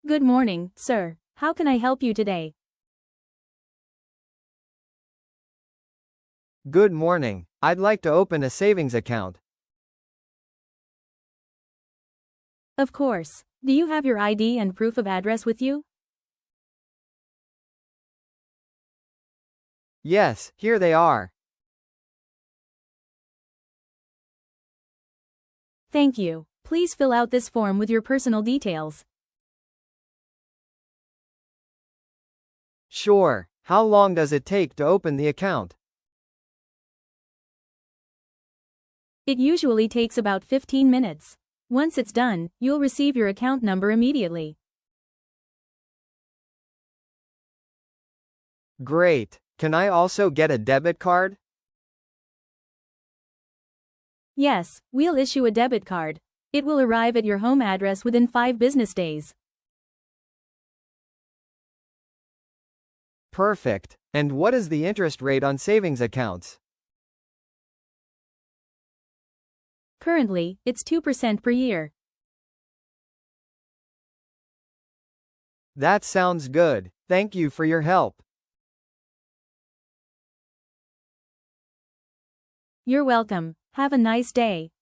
Good morning, sir. How can I help you today? Good morning. I'd like to open a savings account. Of course. Do you have your ID and proof of address with you? Yes, here they are. Thank you. Please fill out this form with your personal details. Sure. How long does it take to open the account? It usually takes about 15 minutes. Once it's done, you'll receive your account number immediately. Great. Can I also get a debit card? Yes, we'll issue a debit card. It will arrive at your home address within 5 business days. Perfect. And what is the interest rate on savings accounts? Currently, it's 2% per year. That sounds good. Thank you for your help. You're welcome. Have a nice day.